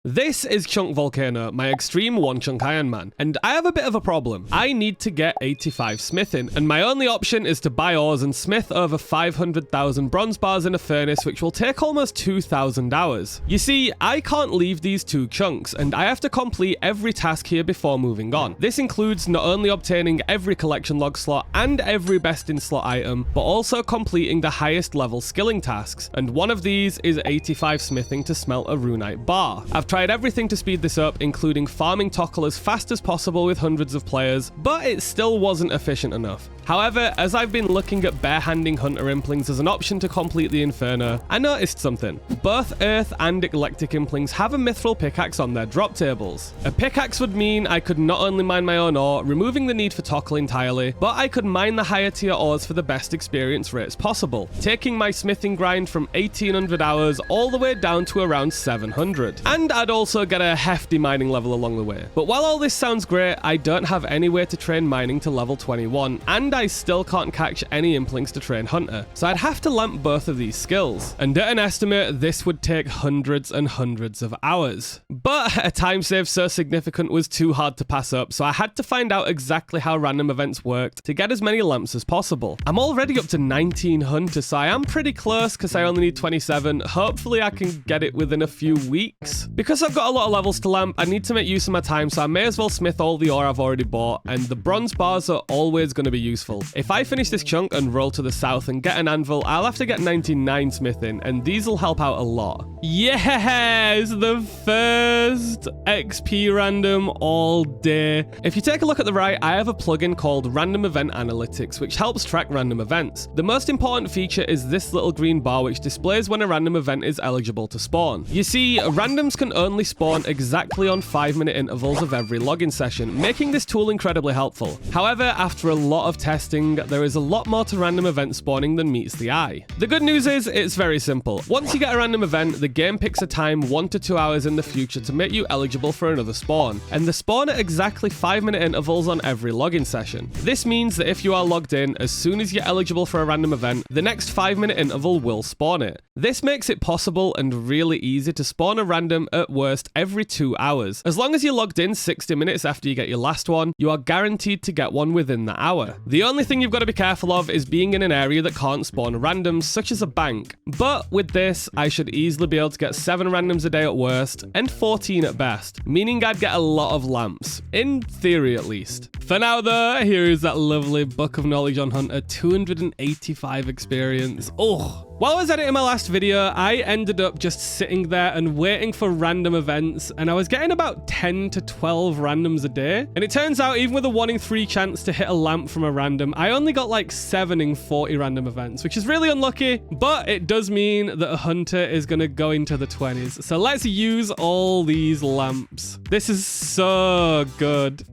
This is Chunk Volcano, my Xtreme Onechunk Ironman, and I have a bit of a problem. I need to get 85 smithing, and my only option is to buy ores and smith over 500,000 bronze bars in a furnace, which will take almost 2,000 hours. You see, I can't leave these two chunks, and I have to complete every task here before moving on. This includes not only obtaining every collection log slot and every best in slot item, but also completing the highest level skilling tasks, and one of these is 85 smithing to smelt a runite bar. I've tried everything to speed this up, including farming Tockle as fast as possible with hundreds of players, but it still wasn't efficient enough. However, as I've been looking at barehanding hunter implings as an option to complete the Inferno, I noticed something. Both Earth and Eclectic implings have a mithril pickaxe on their drop tables. A pickaxe would mean I could not only mine my own ore, removing the need for Tockle entirely, but I could mine the higher tier ores for the best experience rates possible, taking my smithing grind from 1800 hours all the way down to around 700. And I'd also get a hefty mining level along the way. But while all this sounds great, I don't have any way to train mining to level 21, and I still can't catch any implings to train hunter, so I'd have to lamp both of these skills. And at an estimate, this would take hundreds and hundreds of hours. But a time save so significant was too hard to pass up, so I had to find out exactly how random events worked to get as many lamps as possible. I'm already up to 19 hunter, so I am pretty close because I only need 27. Hopefully I can get it within a few weeks. Because I've got a lot of levels to lamp, I need to make use of my time, so I may as well smith all the ore I've already bought, and the bronze bars are always going to be useful. If I finish this chunk and roll to the south and get an anvil, I'll have to get 99 smithing, and these will help out a lot. Yes, the first XP random all day. If you take a look at the right, I have a plugin called Random Event Analytics, which helps track random events. The most important feature is this little green bar, which displays when a random event is eligible to spawn. You see, randoms can only spawn exactly on 5-minute intervals of every login session, making this tool incredibly helpful. However, after a lot of testing, there is a lot more to random event spawning than meets the eye. The good news is, it's very simple. Once you get a random event, the game picks a time 1 to 2 hours in the future to make you eligible for another spawn, and they spawn at exactly 5-minute intervals on every login session. This means that if you are logged in, as soon as you're eligible for a random event, the next 5-minute interval will spawn it. This makes it possible and really easy to spawn a random at worst every 2 hours. As long as you're logged in 60 minutes after you get your last one, you are guaranteed to get one within the hour. The only thing you've got to be careful of is being in an area that can't spawn randoms, such as a bank. But with this, I should easily be able to get 7 randoms a day at worst, and 14 at best, meaning I'd get a lot of lamps. In theory, at least. For now though, here is that lovely book of knowledge on Hunter, 285 experience. Oh! While I was editing my last video, I ended up just sitting there and waiting for random events, and I was getting about 10 to 12 randoms a day. And it turns out, even with a 1 in 3 chance to hit a lamp from a random, I only got like 7 in 40 random events, which is really unlucky, but it does mean that a hunter is going to go into the 20s. So let's use all these lamps. This is so good.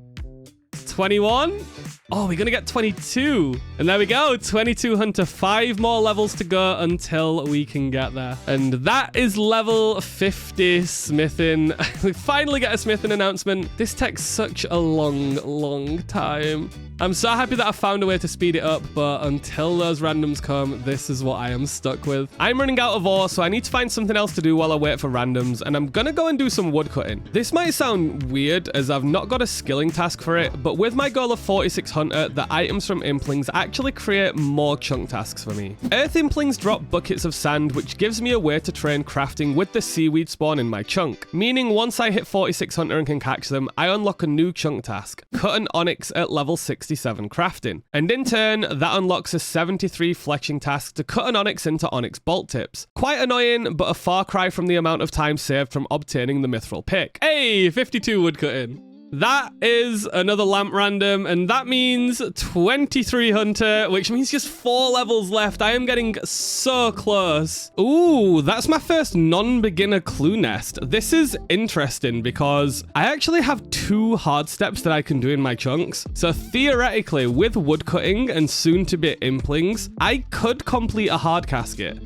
21? Oh, we're gonna get 22. And there we go, 22 hunter, 5 more levels to go until we can get there. And that is level 50 smithing. We finally get a smithing announcement. This takes such a long time. I'm so happy that I found a way to speed it up, but until those randoms come, this is what I am stuck with. I'm running out of ore, so I need to find something else to do while I wait for randoms, and I'm gonna go and do some woodcutting. This might sound weird, as I've not got a skilling task for it, but with my goal of 46 hunter, the items from implings actually create more chunk tasks for me. Earth implings drop buckets of sand, which gives me a way to train crafting with the seaweed spawn in my chunk, meaning once I hit 46 hunter and can catch them, I unlock a new chunk task, cut an onyx at level 67 crafting. And in turn, that unlocks a 73 fletching task to cut an onyx into onyx bolt tips. Quite annoying, but a far cry from the amount of time saved from obtaining the mithril pick. Hey, 52 woodcutting. That is another lamp random, and that means 23 hunter, which means just 4 levels left. I am getting so close. Ooh, that's my first non-beginner clue nest. This is interesting because I actually have 2 hard steps that I can do in my chunks. So theoretically, with woodcutting and soon to be implings, I could complete a hard casket.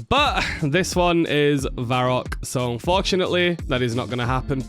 But this one is Varrock, so unfortunately, that is not going to happen.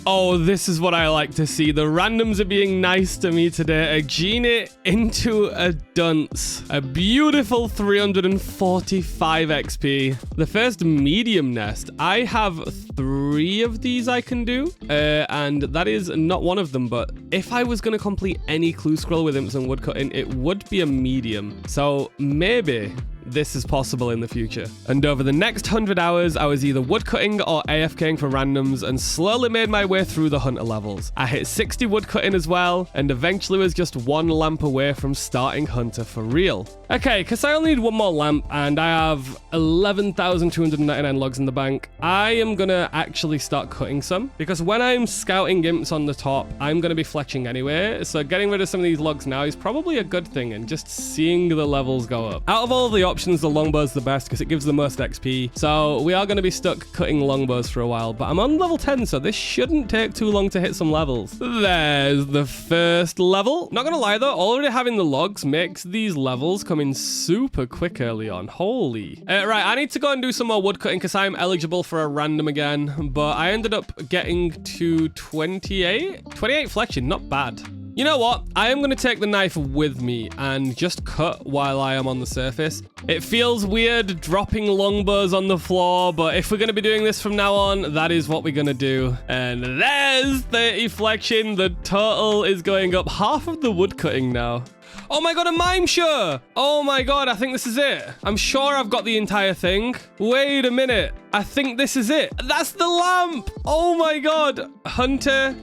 Oh, this is what I like to see. The randoms are being nice to me today. A genie into a dunce. A beautiful 345 XP. The first medium nest. I have 3 of these I can do, and that is not one of them, but if I was going to complete any clue scroll with imps and woodcutting, it would be a medium. So maybe this is possible in the future. And over the next 100 hours, I was either woodcutting or AFKing for randoms and slowly made my way through the hunter levels. I hit 60 woodcutting as well, and eventually was just 1 lamp away from starting hunter for real. Okay, because I only need 1 more lamp and I have 11,299 logs in the bank, I am gonna actually start cutting some, because when I'm scouting imps on the top, I'm gonna be fletching anyway, so getting rid of some of these logs now is probably a good thing, and just seeing the levels go up. Out of all the options, the longbow's the best because it gives the most XP, so we are going to be stuck cutting longbows for a while, but I'm on level 10, so this shouldn't take too long to hit some levels. There's the first level. Not gonna lie though, already having the logs makes these levels come in super quick early on. Holy. Right, I need to go and do some more woodcutting because I'm eligible for a random again, but I ended up getting to 28 fletching, not bad. You know what? I am going to take the knife with me and just cut while I am on the surface. It feels weird dropping longbows on the floor, but if we're going to be doing this from now on, that is what we're going to do. And there's 30 flexion. The total is going up. Half of the woodcutting now. Oh my god, a mime show! Oh my god, I think this is it. I'm sure I've got the entire thing. Wait a minute. I think this is it. That's the lamp! Oh my god. Hunter.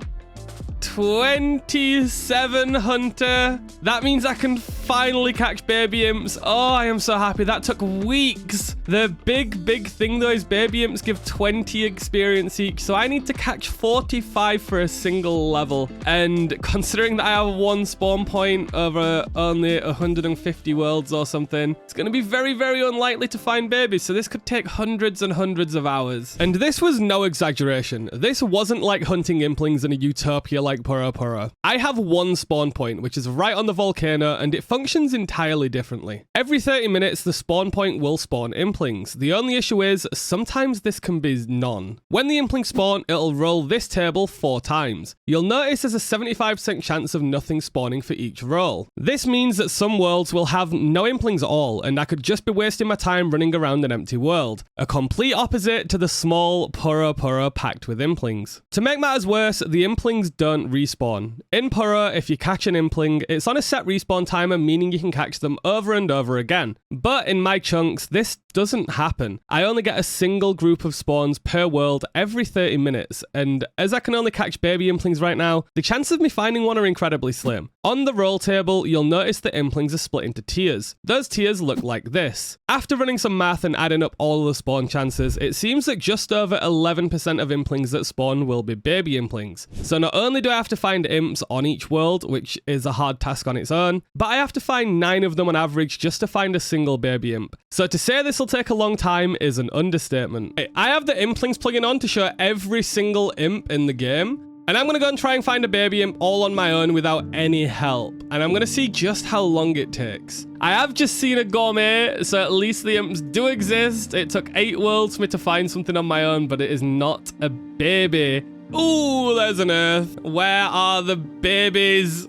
27 hunter. That means I can finally catch baby imps. Oh, I am so happy. That took weeks. The big thing though is baby imps give 20 experience each, so I need to catch 45 for a single level, and considering that I have 1 spawn point over only 150 worlds or something, it's going to be very unlikely to find babies, so this could take hundreds and hundreds of hours. And this was no exaggeration. This wasn't like hunting implings in a utopia like Pura. I have 1 spawn point, which is right on the volcano, and it functions entirely differently. Every 30 minutes, the spawn point will spawn implings. The only issue is, sometimes this can be none. When the impling spawn, it'll roll this table 4 times. You'll notice there's a 75% chance of nothing spawning for each roll. This means that some worlds will have no implings at all, and I could just be wasting my time running around an empty world. A complete opposite to the small Pura packed with implings. To make matters worse, the implings don't respawn. In Pura, if you catch an impling, it's on a set respawn timer, meaning you can catch them over and over again. But in my chunks, this doesn't happen. I only get a single group of spawns per world every 30 minutes, and as I can only catch baby implings right now, the chances of me finding one are incredibly slim. On the roll table, you'll notice that implings are split into tiers. Those tiers look like this. After running some math and adding up all of the spawn chances, it seems that just over 11% of implings that spawn will be baby implings. So not only do I have to find imps on each world, which is a hard task on its own, but I have to find 9 of them on average just to find a single baby imp. So to say this will take a long time is an understatement. I have the implings plugin on to show every single imp in the game, and I'm going to go and try and find a baby imp all on my own without any help. And I'm going to see just how long it takes. I have just seen a gourmet, so at least the imps do exist. It took 8 worlds for me to find something on my own, but it is not a baby. Ooh, there's an earth. Where are the babies?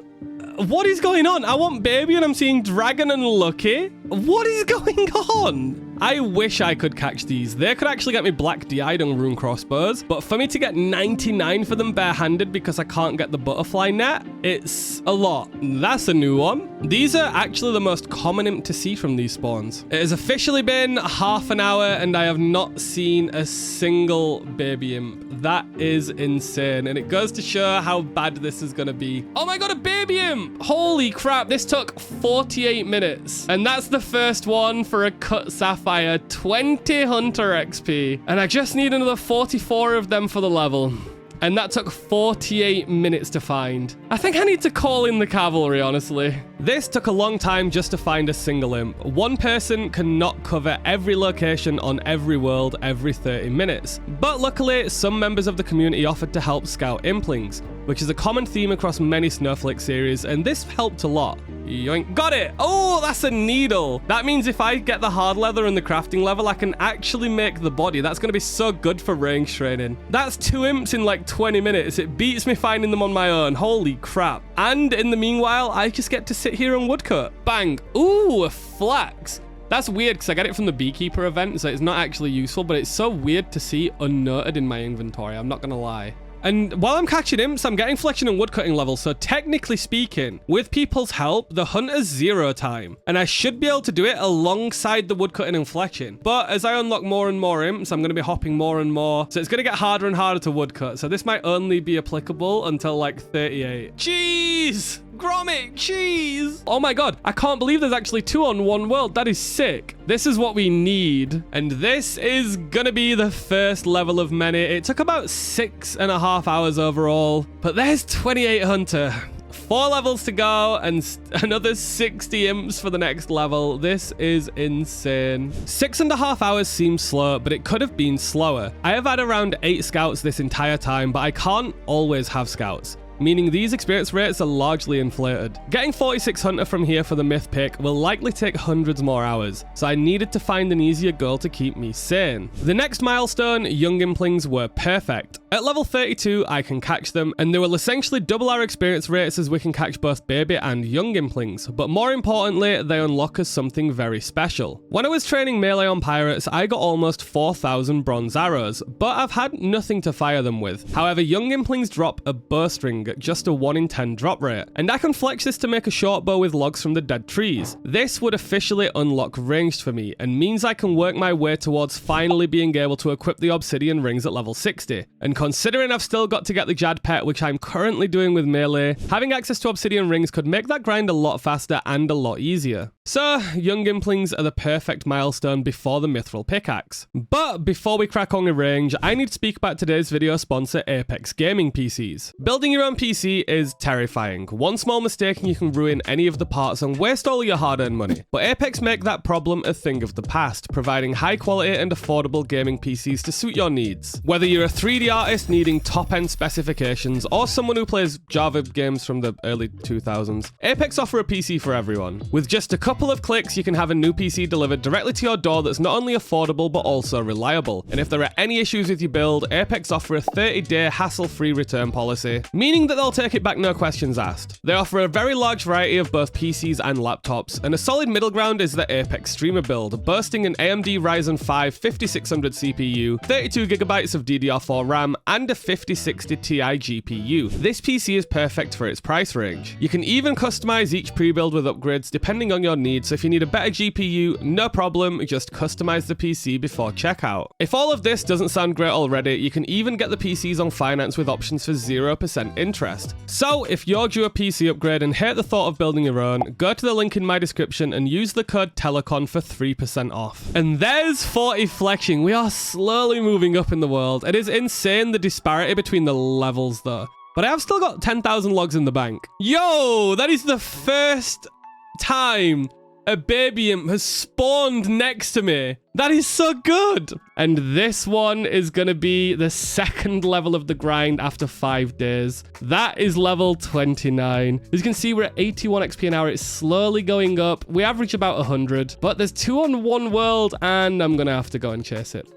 What is going on? I want baby and I'm seeing dragon and lucky. What is going on? I wish I could catch these. They could actually get me black Diadem rune crossbows, but for me to get 99 for them barehanded because I can't get the butterfly net, it's a lot. That's a new one. These are actually the most common imp to see from these spawns. It has officially been half an hour and I have not seen a single baby imp. That is insane, and it goes to show how bad this is gonna be. Oh my god, a baby imp! Holy crap, this took 48 minutes. And that's the first one for a cut sapphire, 20 hunter XP. And I just need another 44 of them for the level. And that took 48 minutes to find. I think I need to call in the cavalry, honestly. This took a long time just to find a single imp. One person cannot cover every location on every world every 30 minutes. But luckily, some members of the community offered to help scout implings, which is a common theme across many Snowflake series, and this helped a lot. Yoink. Got it! Oh, that's a needle! That means if I get the hard leather and the crafting level, I can actually make the body. That's going to be so good for range training. That's 2 imps in like 20 minutes. It beats me finding them on my own. Holy crap. And in the meanwhile, I just get to sit here and woodcut. Bang. Ooh, a flax. That's weird because I get it from the beekeeper event, so it's not actually useful, but it's so weird to see unnoted in my inventory. I'm not going to lie. And while I'm catching imps, I'm getting fletching and woodcutting levels, so technically speaking, with people's help, the hunter's 0 time, and I should be able to do it alongside the woodcutting and fletching. But as I unlock more and more imps, I'm going to be hopping more and more, so it's going to get harder and harder to woodcut, so this might only be applicable until like 38. Jeez! Gromit, cheese! Oh my god, I can't believe there's actually 2 on 1 world. That is sick. This is what we need. And this is gonna be the first level of many. It took about 6.5 hours overall. But there's 28 hunter. 4 levels to go and another 60 imps for the next level. This is insane. 6.5 hours seems slow, but it could have been slower. I have had around 8 scouts this entire time, but I can't always have scouts, meaning these experience rates are largely inflated. Getting 46 hunter from here for the myth pick will likely take hundreds more hours, so I needed to find an easier goal to keep me sane. The next milestone, young implings, were perfect. At level 32, I can catch them, and they will essentially double our experience rates as we can catch both baby and young implings, but more importantly, they unlock us something very special. When I was training melee on pirates, I got almost 4,000 bronze arrows, but I've had nothing to fire them with. However, young implings drop a bowstring at just a 1 in 10 drop rate, and I can flex this to make a short bow with logs from the dead trees. This would officially unlock ranged for me, and means I can work my way towards finally being able to equip the obsidian rings at level 60. And considering I've still got to get the Jad pet, which I'm currently doing with melee, having access to obsidian rings could make that grind a lot faster and a lot easier. So, young implings are the perfect milestone before the mithril pickaxe. But before we crack on with range, I need to speak about today's video sponsor, Apex Gaming PCs. Building your own PC is terrifying. One small mistake and you can ruin any of the parts and waste all your hard-earned money. But Apex make that problem a thing of the past, providing high quality and affordable gaming PCs to suit your needs. Whether you're a 3D artist needing top-end specifications or someone who plays Java games from the early 2000s, Apex offer a PC for everyone. With just a couple of clicks, you can have a new PC delivered directly to your door that's not only affordable but also reliable. And if there are any issues with your build, Apex offer a 30-day hassle-free return policy, meaning that they'll take it back no questions asked. They offer a very large variety of both PCs and laptops, and a solid middle ground is the Apex Streamer build, boasting an AMD Ryzen 5 5600 CPU, 32GB of DDR4 RAM, and a 5060 Ti GPU. This PC is perfect for its price range. You can even customize each pre-build with upgrades depending on your needs, so if you need a better GPU, no problem, just customize the PC before checkout. If all of this doesn't sound great already, you can even get the PCs on finance with options for 0% interest. So if you're due a PC upgrade and hate the thought of building your own, go to the link in my description and use the code Tellacon for 3% off. And there's 40 Fletching. We are slowly moving up in the world. It is insane the disparity between the levels though. But I have still got 10,000 logs in the bank. Yo, that is the first time a baby imp has spawned next to me. That is so good. And this one is going to be the second level of the grind after 5 days. That is level 29. As you can see, we're at 81 XP an hour. It's slowly going up. We average about 100, but there's 2 on 1 world and I'm going to have to go and chase it.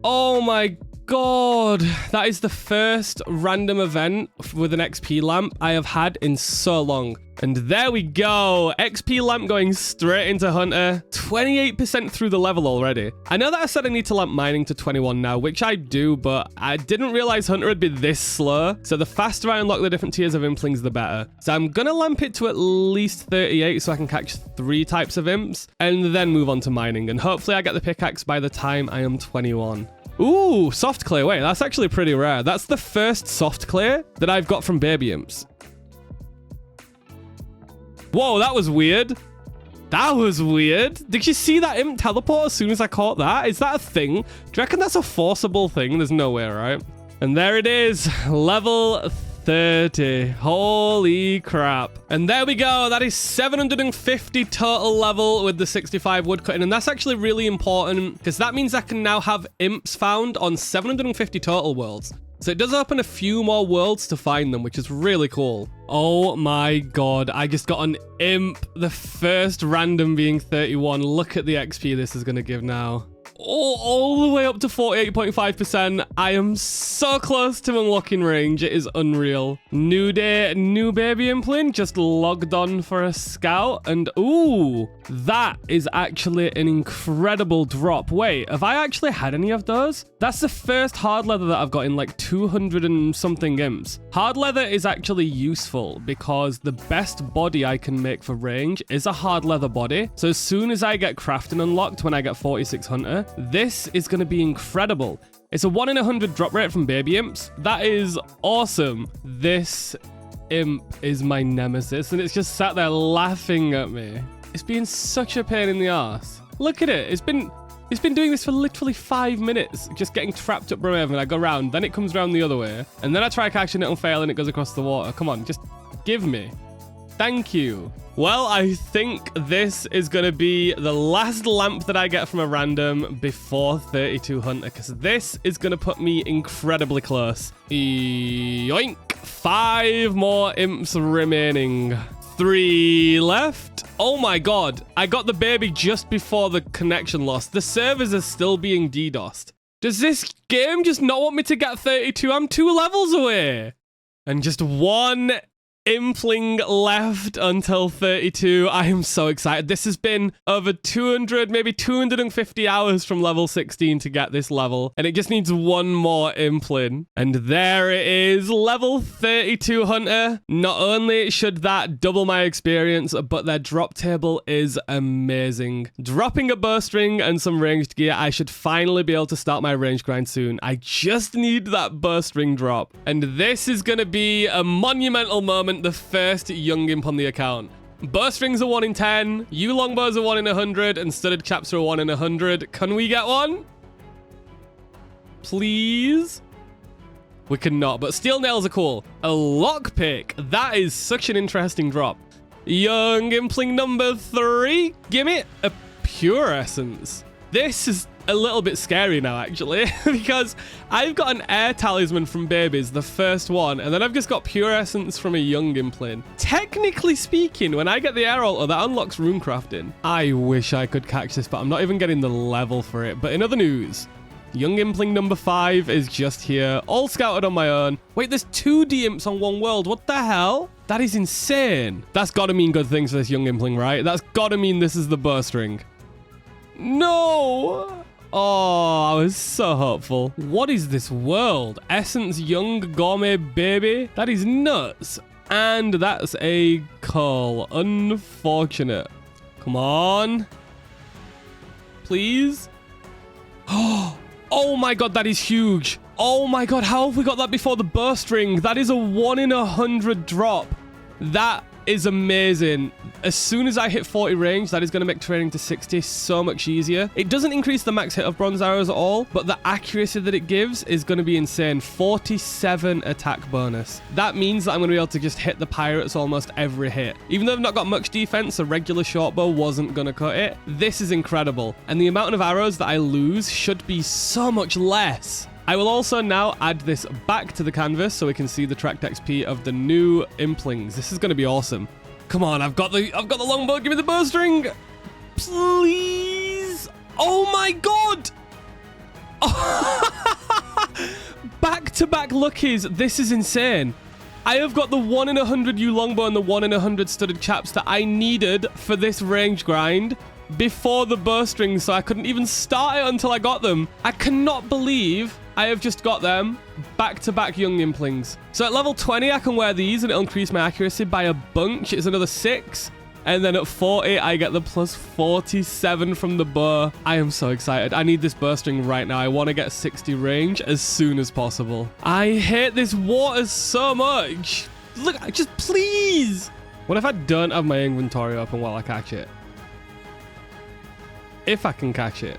Oh my God, that is the first random event with an XP lamp I have had in so long. And there we go, XP lamp going straight into Hunter, 28% through the level already. I know that I said I need to lamp mining to 21 now, which I do, but I didn't realize Hunter would be this slow. So the faster I unlock the different tiers of implings, the better. So I'm gonna lamp it to at least 38 so I can catch 3 types of imps and then move on to mining. And hopefully I get the pickaxe by the time I am 21. Ooh, soft clay. Wait, that's actually pretty rare. That's the first soft clay that I've got from baby imps. Whoa, that was weird. That was weird. Did you see that imp teleport as soon as I caught that? Is that a thing? Do you reckon that's a forcible thing? There's no way, right? And there it is, level 30. Holy crap. And there we go. That is 750 total level with the 65 woodcutting. And that's actually really important because that means I can now have imps found on 750 total worlds. So it does open a few more worlds to find them, which is really cool. Oh my god, I just got an imp. The first random being 31. Look at the XP this is going to give now. Oh, all the way up to 48.5%. I am so close to unlocking range. It is unreal. New day, new baby impling. Just logged on for a scout. And ooh, that is actually an incredible drop. Wait, have I actually had any of those? That's the first hard leather that I've got in like 200 and something imps. Hard leather is actually useful because the best body I can make for range is a hard leather body. So as soon as I get crafting unlocked when I get 46 hunter, this is going to be incredible. It's a 1 in 100 drop rate from baby imps. That is awesome. This imp is my nemesis and it's just sat there laughing at me. It's been such a pain in the ass. Look at it. It's been doing this for literally 5 minutes, just getting trapped up Brimhaven. I go round, then it comes around the other way, and then I try catching it and fail and it goes across the water. Come on, just give me. Thank you. Well, I think this is going to be the last lamp that I get from a random before 32 hunter, because this is going to put me incredibly close. Yoink. 5 more imps remaining. 3 left. Oh my god. I got the baby just before the connection loss. The servers are still being DDoSed. Does this game just not want me to get 32? I'm 2 levels away. And just 1 impling left until 32. I am so excited. This has been over 200, maybe 250 hours from level 16 to get this level. And it just needs 1 more impling. And there it is, level 32 hunter. Not only should that double my experience, but their drop table is amazing. Dropping a bowstring and some ranged gear, I should finally be able to start my range grind soon. I just need that bowstring drop. And this is going to be a monumental moment. The first young imp on the account. Bowstrings are 1 in 10, you longbows are 1 in 100, and studded chaps are 1 in 100. Can we get one? Please? We cannot, but steel nails are cool. A lockpick. That is such an interesting drop. Young impling number 3. Gimme a pure essence. This is a little bit scary now, actually, because I've got an air talisman from babies, the first one, and then I've just got pure essence from a young impling. Technically speaking, when I get the air altar, that unlocks rune crafting. I wish I could catch this, but I'm not even getting the level for it. But in other news, young impling number 5 is just here, all scouted on my own. Wait, there's 2 D-imps on 1 world. What the hell? That is insane. That's got to mean good things for this young impling, right? That's got to mean this is the bowstring. No! Oh, I was so hopeful. What is this world? Essence young gourmet baby? That is nuts. And that's a call. Unfortunate. Come on. Please. Oh my god, that is huge. Oh my god, how have we got that before the bowstring? That is a 1 in 100 drop. That is amazing. As soon as I hit 40 range, that is going to make training to 60 so much easier. It doesn't increase the max hit of bronze arrows at all, but the accuracy that it gives is going to be insane. 47 attack bonus. That means that I'm going to be able to just hit the pirates almost every hit. Even though I've not got much defense, a regular short bow wasn't going to cut it. This is incredible. And the amount of arrows that I lose should be so much less. I will also now add this back to the canvas so we can see the tracked XP of the new implings. This is going to be awesome. Come on, I've got the longbow. Give me the bowstring. Please. Oh my god. Back-to-back luckies. This is insane. I have got the 1 in 100 U longbow and the 1 in 100 studded chaps that I needed for this range grind before the bowstring, so I couldn't even start it until I got them. I cannot believe I have just got them back-to-back young implings. So at level 20, I can wear these and it'll increase my accuracy by a bunch. It's another 6. And then at 40, I get the plus 47 from the bow. I am so excited. I need this bowstring right now. I want to get 60 range as soon as possible. I hate this water so much. Look, just please. What if I don't have my inventory open while I catch it? If I can catch it.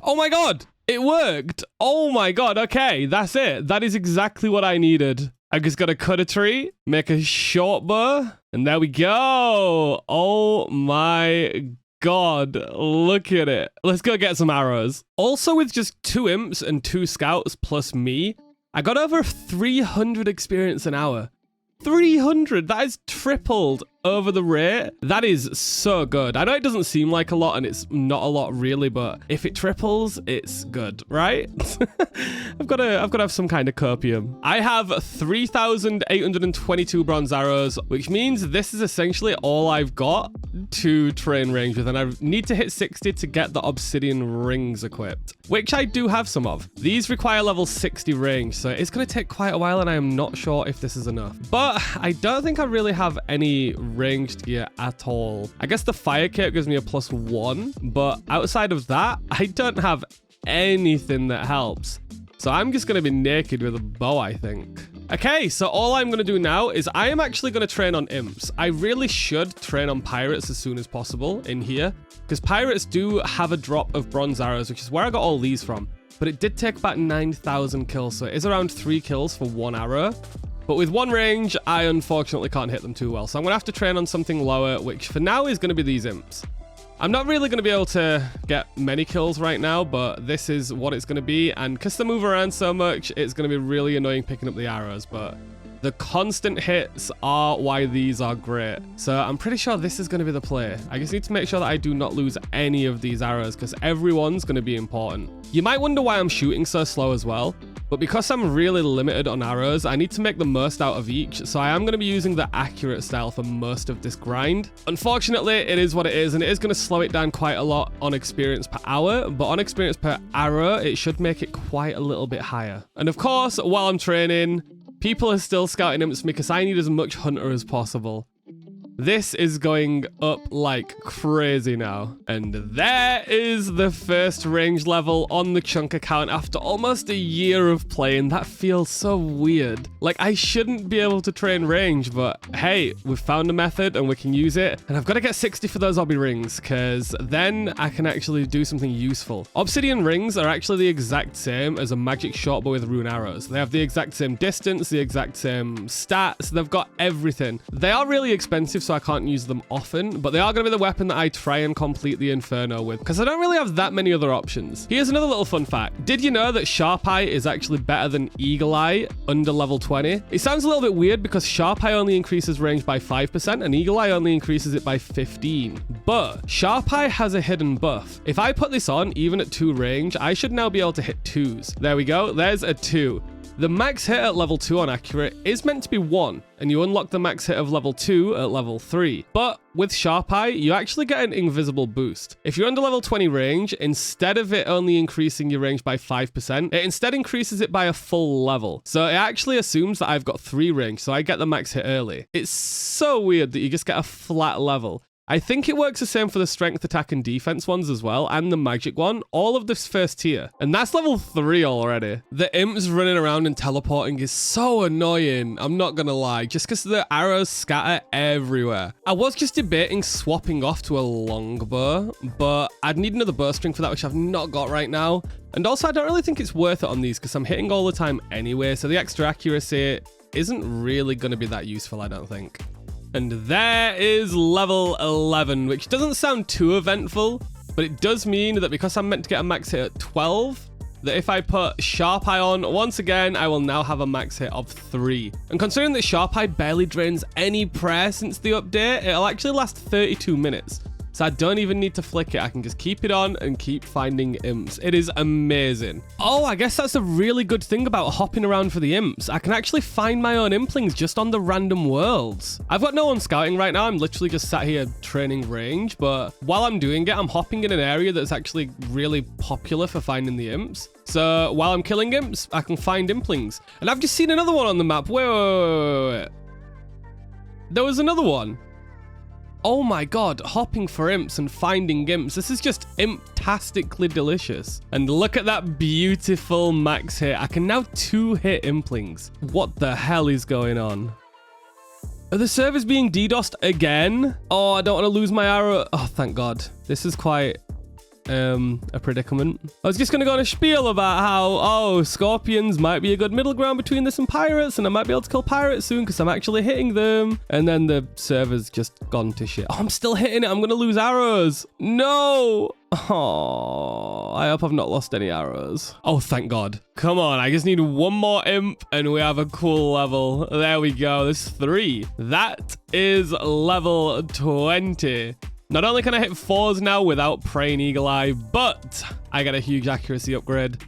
Oh my god. It worked. Oh my god. Okay, that's it. That is exactly what I needed. I just got to cut a tree, make a short bow, and there we go. Oh my god, look at it. Let's go get some arrows. Also, with just 2 imps and 2 scouts plus me, I got over 300 experience an hour. 300, that is tripled over the rate. That is so good. I know it doesn't seem like a lot, and it's not a lot really, but if it triples, it's good, right? I've got to have some kind of copium. I have 3,822 bronze arrows, which means this is essentially all I've got to train range with, and I need to hit 60 to get the obsidian rings equipped, which I do have some of. These require level 60 range, so it's going to take quite a while, and I am not sure if this is enough. But I don't think I really have any ranged gear at all. I guess the fire cape gives me a +1, but outside of that, I don't have anything that helps. So I'm just going to be naked with a bow, I think. Okay, so all I'm going to do now is I am actually going to train on imps. I really should train on pirates as soon as possible in here, because pirates do have a drop of bronze arrows, which is where I got all these from. But it did take about 9,000 kills, so it is around 3 kills for 1 arrow. But with 1 range, I unfortunately can't hit them too well. So I'm going to have to train on something lower, which for now is going to be these imps. I'm not really going to be able to get many kills right now, but this is what it's going to be. And because they move around so much, it's going to be really annoying picking up the arrows. But the constant hits are why these are great. So I'm pretty sure this is going to be the play. I just need to make sure that I do not lose any of these arrows, because everyone's going to be important. You might wonder why I'm shooting so slow as well. But because I'm really limited on arrows, I need to make the most out of each, so I am going to be using the accurate style for most of this grind. Unfortunately, it is what it is, and it is going to slow it down quite a lot on experience per hour, but on experience per arrow, it should make it quite a little bit higher. And of course, while I'm training, people are still scouting imps because I need as much hunter as possible. This is going up like crazy now. And there is the first range level on the Chunk account after almost a year of playing. That feels so weird. Like, I shouldn't be able to train range, but hey, we've found a method and we can use it. And I've got to get 60 for those obby rings, because then I can actually do something useful. Obsidian rings are actually the exact same as a magic shortbow with rune arrows. They have the exact same distance, the exact same stats. They've got everything. They are really expensive, so I can't use them often, but they are going to be the weapon that I try and complete the Inferno with, because I don't really have that many other options. Here's another little fun fact. Did you know that Sharp Eye is actually better than Eagle Eye under level 20? It sounds a little bit weird because Sharp Eye only increases range by 5% and Eagle Eye only increases it by 15. But Sharp Eye has a hidden buff. If I put this on, even at 2 range, I should now be able to hit 2s. There we go. There's a 2. The max hit at level 2 on accurate is meant to be 1, and you unlock the max hit of level 2 at level 3. But with Sharp Eye, you actually get an invisible boost. If you're under level 20 range, instead of it only increasing your range by 5%, it instead increases it by a full level. So it actually assumes that I've got 3 range, so I get the max hit early. It's so weird that you just get a flat level. I think it works the same for the strength, attack, and defense ones as well, and the magic one, all of this first tier. And that's level 3 already. The imps running around and teleporting is so annoying, I'm not gonna lie, just because the arrows scatter everywhere. I was just debating swapping off to a longbow, but I'd need another bowstring for that, which I've not got right now. And also, I don't really think it's worth it on these, because I'm hitting all the time anyway, so the extra accuracy isn't really gonna be that useful, I don't think. And there is level 11, which doesn't sound too eventful, but it does mean that because I'm meant to get a max hit at 12, that if I put Sharp Eye on once again, I will now have a max hit of 3. And considering that Sharp Eye barely drains any prayer since the update, it'll actually last 32 minutes. So I don't even need to flick it. I can just keep it on and keep finding imps. It is amazing. Oh, I guess that's a really good thing about hopping around for the imps. I can actually find my own implings just on the random worlds. I've got no one scouting right now. I'm literally just sat here training range. But while I'm doing it, I'm hopping in an area that's actually really popular for finding the imps. So while I'm killing imps, I can find implings. And I've just seen another one on the map. Wait. There was another one. Oh my god, hopping for imps and finding imps. This is just imp-tastically delicious. And look at that beautiful max hit. I can now 2-hit implings. What the hell is going on? Are the servers being DDoSed again? Oh, I don't want to lose my arrow. Oh, thank god. This is quite a predicament. I was just going to go on a spiel about how, oh, scorpions might be a good middle ground between this and pirates, and I might be able to kill pirates soon because I'm actually hitting them. And then the server's just gone to shit. Oh, I'm still hitting it. I'm going to lose arrows. No. Oh, I hope I've not lost any arrows. Oh, thank God. Come on, I just need one more imp and we have a cool level. There we go. There's 3. That is level 20. Not only can I hit 4s now without praying eagle eye, but I get a huge accuracy upgrade.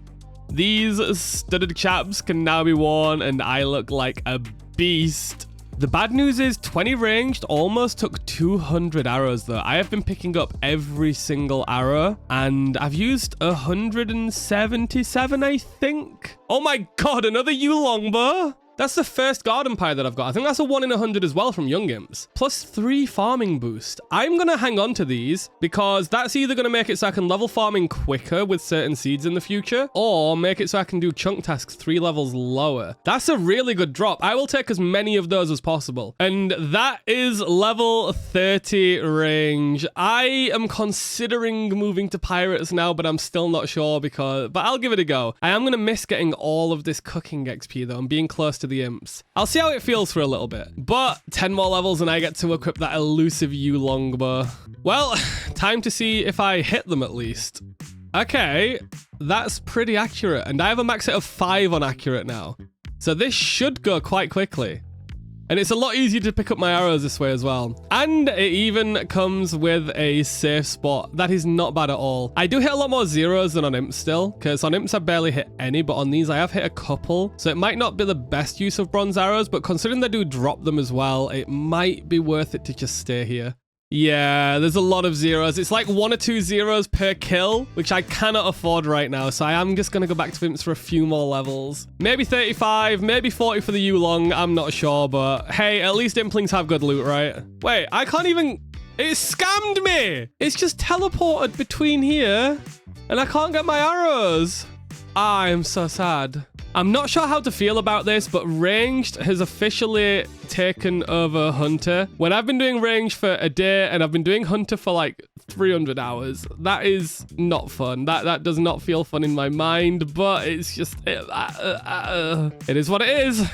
These studded chaps can now be worn and I look like a beast. The bad news is 20 ranged almost took 200 arrows though. I have been picking up every single arrow and I've used 177, I think. Oh my God, another yew longbow. That's the first garden pie that I've got. I think that's a 1 in 100 as well from Young Imps. Plus 3 farming boost. I'm going to hang on to these because that's either going to make it so I can level farming quicker with certain seeds in the future or make it so I can do chunk tasks 3 levels lower. That's a really good drop. I will take as many of those as possible. And that is level 30 range. I am considering moving to pirates now, but I'm still not sure but I'll give it a go. I am going to miss getting all of this cooking XP though and being close to the imps. I'll see how it feels for a little bit, but 10 more levels and I get to equip that elusive yew longbow. Well, time to see if I hit them at least. Okay, that's pretty accurate, and I have a max hit of 5 on accurate now. So this should go quite quickly. And it's a lot easier to pick up my arrows this way as well. And it even comes with a safe spot. That is not bad at all. I do hit a lot more zeros than on imps still, because on imps I barely hit any, but on these I have hit a couple. So it might not be the best use of bronze arrows, but considering they do drop them as well, it might be worth it to just stay here. Yeah, there's a lot of zeros. It's like 1 or 2 zeros per kill, which I cannot afford right now. So I am just going to go back to imps for a few more levels. Maybe 35, maybe 40 for the yew long. I'm not sure, but hey, at least implings have good loot, right? Wait, I can't even... It scammed me! It's just teleported between here, and I can't get my arrows. I am so sad. I'm not sure how to feel about this, but ranged has officially taken over hunter. When I've been doing ranged for a day and I've been doing hunter for like 300 hours, that is not fun. That does not feel fun in my mind, but it's just, it is what it is.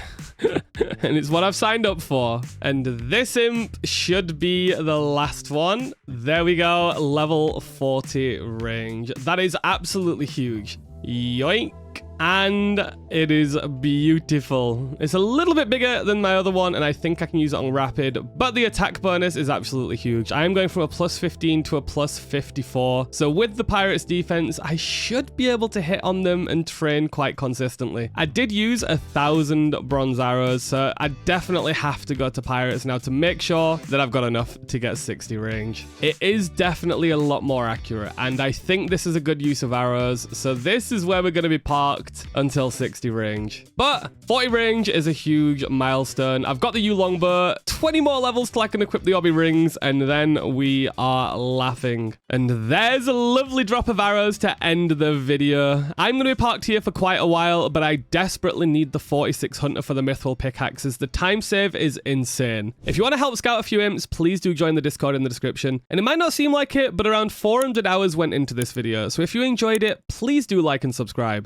And it's what I've signed up for. And this imp should be the last one. There we go, level 40 range. That is absolutely huge. Yoink. And it is beautiful. It's a little bit bigger than my other one, and I think I can use it on rapid, but the attack bonus is absolutely huge. I am going from a plus 15 to a plus 54. So with the pirates defense, I should be able to hit on them and train quite consistently. I did use 1,000 bronze arrows, so I definitely have to go to pirates now to make sure that I've got enough to get 60 range. It is definitely a lot more accurate, and I think this is a good use of arrows. So this is where we're going to be parked until 60 range. But 40 range is a huge milestone. I've got the yew longbow, 20 more levels till I can equip the obby rings, and then we are laughing. And there's a lovely drop of arrows to end the video. I'm going to be parked here for quite a while, but I desperately need the 46 hunter for the mithril pickaxes. The time save is insane. If you want to help scout a few imps, please do join the Discord in the description. And it might not seem like it, but around 400 hours went into this video. So if you enjoyed it, please do like and subscribe.